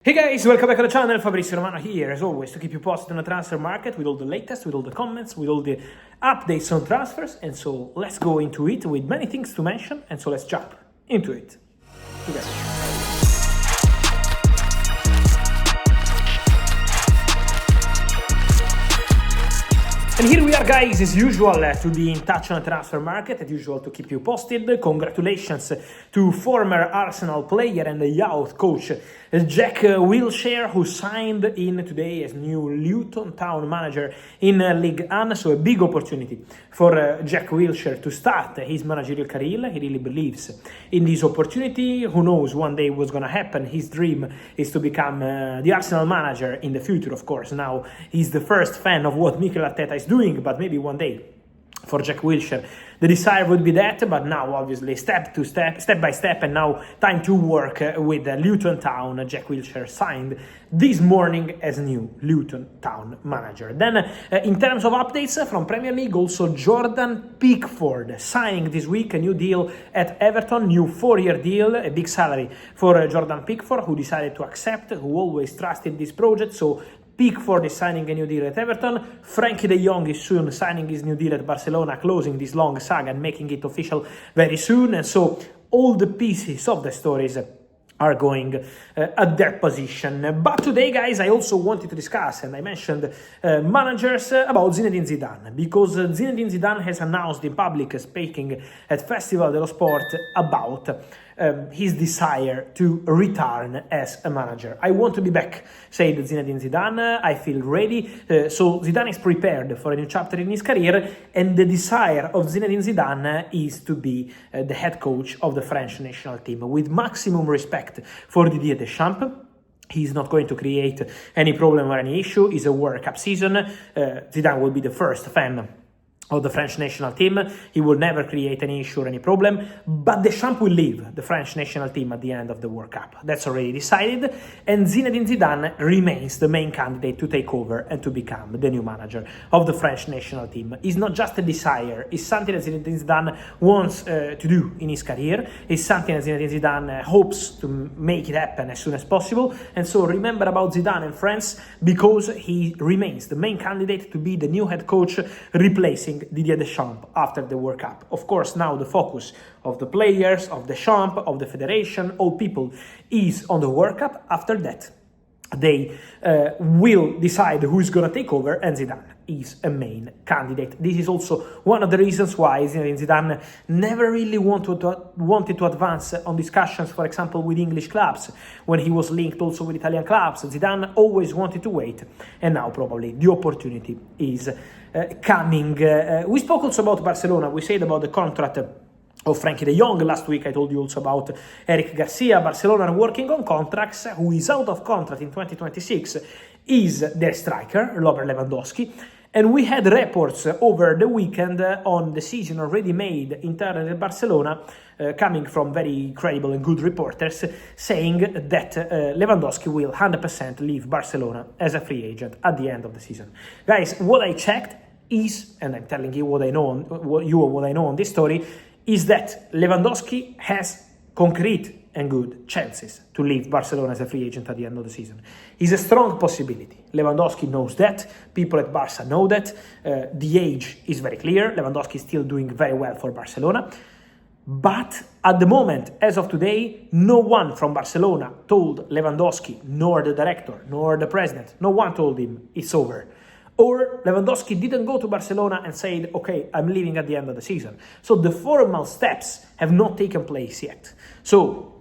Hey guys, welcome back to the channel. Fabrizio Romano here, as always, to keep you posted on the transfer market with all the latest, with all the comments, with all the updates on transfers. And so let's go into it with many things to mention. And so let's jump into it. Okay. And here we are, guys, as usual, to be in touch on the transfer market, as usual, to keep you posted. Congratulations to former Arsenal player and the youth coach Jack Wilshere, who signed in today as new Luton town manager in League One. So a big opportunity for Jack Wilshere to start his managerial career. He really believes in this opportunity. Who knows, one day what's going to happen. His dream is to become the Arsenal manager in the future, of course. Now he's the first fan of what Mikel Arteta is doing, but maybe one day for Jack Wilshere the desire would be that, but now obviously step by step, and now time to work with Luton Town. Jack Wilshere signed this morning as new Luton Town manager. Then in terms of updates from Premier League, also Jordan Pickford signing this week a new deal at Everton, new 4-year deal, a big salary for Jordan Pickford, who decided to accept, who always trusted this project. So Pickford is signing a new deal at Everton. Frenkie de Jong is soon signing his new deal at Barcelona, closing this long saga and making it official very soon. And so all the pieces of the stories are going at their position. But today, guys, I also wanted to discuss, and I mentioned managers, about Zinedine Zidane, because Zinedine Zidane has announced in public, speaking at Festival dello Sport, about his desire to return as a manager. I want to be back, said Zinedine Zidane. I feel ready. So Zidane is prepared for a new chapter in his career, and the desire of Zinedine Zidane is to be the head coach of the French national team, with maximum respect for Didier Deschamps. He's not going to create any problem or any issue. It's a World Cup season. Zidane will be the first fan of the French national team. He will never create any issue or any problem, but Deschamps will leave the French national team at the end of the World Cup. That's already decided, and Zinedine Zidane remains the main candidate to take over and to become the new manager of the French national team. It's not just a desire, it's something that Zinedine Zidane wants to do in his career. It's something that Zinedine Zidane hopes to make it happen as soon as possible. And so remember about Zidane and France, because he remains the main candidate to be the new head coach, replacing Didier Deschamps after the World Cup. Of course, now the focus of the players, of Deschamps, of the federation, all people, is on the World Cup. After that, they will decide who is going to take over, and Zidane is a main candidate. This is also one of the reasons why Zinedine Zidane never really wanted to advance on discussions, for example, with English clubs, when he was linked also with Italian clubs. Zidane always wanted to wait, and now probably the opportunity is coming. We spoke also about Barcelona. We said about the contract of Frenkie de Jong. Last week I told you also about Eric Garcia. Barcelona are working on contracts. Who is out of contract in 2026 is their striker, Robert Lewandowski. And we had reports over the weekend on decision already made internally at Barcelona, coming from very credible and good reporters, saying that Lewandowski will 100% leave Barcelona as a free agent at the end of the season. Guys, what I checked is, and I'm telling you what I know on this story, is that Lewandowski has concrete and good chances to leave Barcelona as a free agent at the end of the season. It's a strong possibility. Lewandowski knows that. People at Barca know that. The age is very clear. Lewandowski is still doing very well for Barcelona. But at the moment, as of today, no one from Barcelona told Lewandowski, nor the director, nor the president, no one told him it's over. Or Lewandowski didn't go to Barcelona and said, okay, I'm leaving at the end of the season. So the formal steps have not taken place yet. So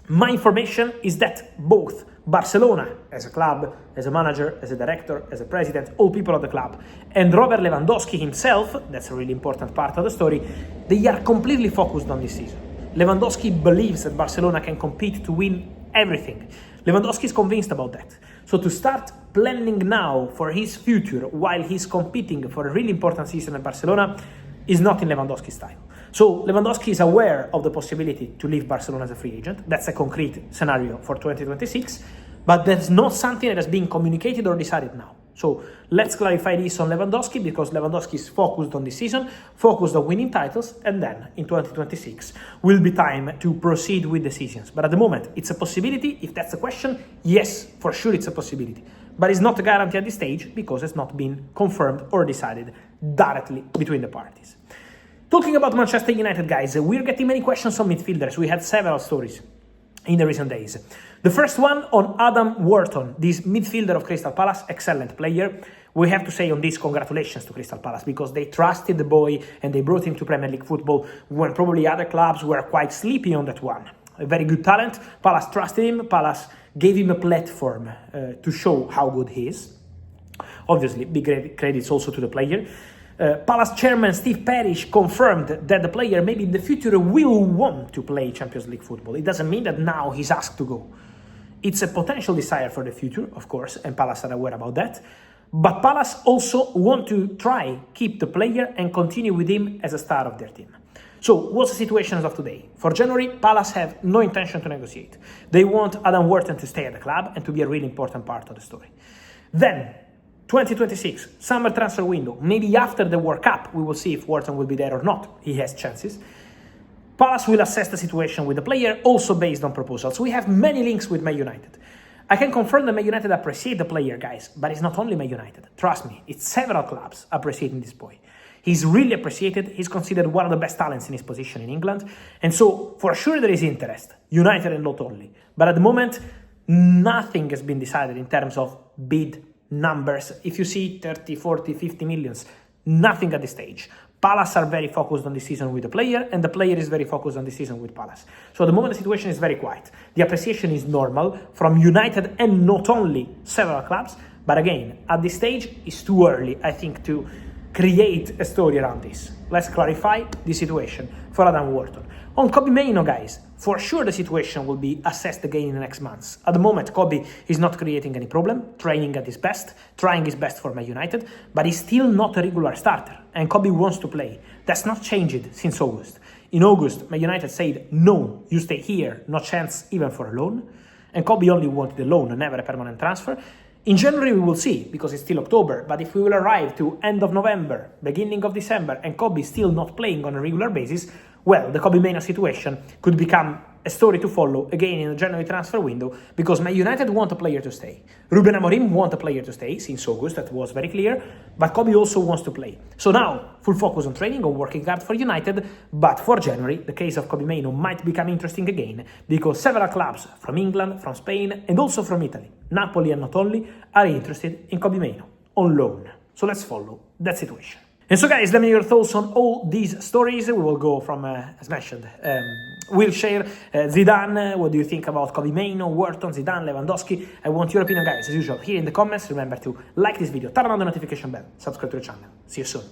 my information is that both Barcelona, as a club, as a manager, as a director, as a president, all people of the club, and Robert Lewandowski himself, that's a really important part of the story, they are completely focused on this season. Lewandowski believes that Barcelona can compete to win everything. Lewandowski is convinced about that. So to start planning now for his future while he's competing for a really important season at Barcelona is not in Lewandowski's style. So Lewandowski is aware of the possibility to leave Barcelona as a free agent. That's a concrete scenario for 2026, but that's not something that has been communicated or decided now. So let's clarify this on Lewandowski, because Lewandowski is focused on this season, focused on winning titles, and then in 2026 will be time to proceed with decisions. But at the moment, it's a possibility. If that's the question, yes, for sure it's a possibility. But it's not a guarantee at this stage because it's not been confirmed or decided directly between the parties. Talking about Manchester United, guys, we're getting many questions on midfielders. We had several stories in the recent days. The first one on Adam Wharton, this midfielder of Crystal Palace, excellent player. We have to say on this, congratulations to Crystal Palace, because they trusted the boy and they brought him to Premier League football when probably other clubs were quite sleepy on that one. A very good talent. Palace trusted him. Palace gave him a platform to show how good he is. Obviously, big credits also to the player. Palace chairman Steve Parish confirmed that the player maybe in the future will want to play Champions League football. It doesn't mean that now he's asked to go. It's a potential desire for the future, of course, and Palace are aware about that. But Palace also want to keep the player and continue with him as a star of their team. So, what's the situation as of today? For January, Palace have no intention to negotiate. They want Adam Wharton to stay at the club and to be a really important part of the story. Then, 2026, summer transfer window. Maybe after the World Cup, we will see if Wharton will be there or not. He has chances. Palace will assess the situation with the player, also based on proposals. We have many links with Man United. I can confirm that Man United appreciate the player, guys, but it's not only Man United. Trust me, it's several clubs appreciating this boy. He's really appreciated. He's considered one of the best talents in his position in England. And so, for sure, there is interest. United and not only. But at the moment, nothing has been decided in terms of bid numbers. If you see 30, 40, 50 millions, nothing at this stage. Palace are very focused on this season with the player, and the player is very focused on this season with Palace. So at the moment, the situation is very quiet. The appreciation is normal from United and not only several clubs. But again, at this stage, it's too early, I think, to create a story around this. Let's clarify the situation for Adam Wharton. On Kobbie Mainoo, guys, for sure the situation will be assessed again in the next months. At the moment, Kobbie is not creating any problem, training at his best, trying his best for Man United, but he's still not a regular starter, and Kobbie wants to play. That's not changed since August. In August, Man United said, no, you stay here, no chance even for a loan, and Kobbie only wanted a loan, never a permanent transfer. In January, we will see, because it's still October, but if we will arrive to end of November, beginning of December, and Kobbie still not playing on a regular basis, well, the Kobbie Mainoo situation could become a story to follow again in the January transfer window, because Man United want a player to stay. Ruben Amorim want a player to stay since August, that was very clear, but Kobbie also wants to play. So now, full focus on training, on working hard for United, but for January, the case of Kobbie Mainoo might become interesting again, because several clubs from England, from Spain, and also from Italy, Napoli and not only, are interested in Kobbie Mainoo on loan. So let's follow that situation. And so, guys, let me know your thoughts on all these stories. We will go from, as mentioned, Wilshere, Zidane. What do you think about Kobbie Mainoo, Wharton, Zidane, Lewandowski? I want your opinion, guys, as usual, here in the comments. Remember to like this video, turn on the notification bell, subscribe to the channel. See you soon.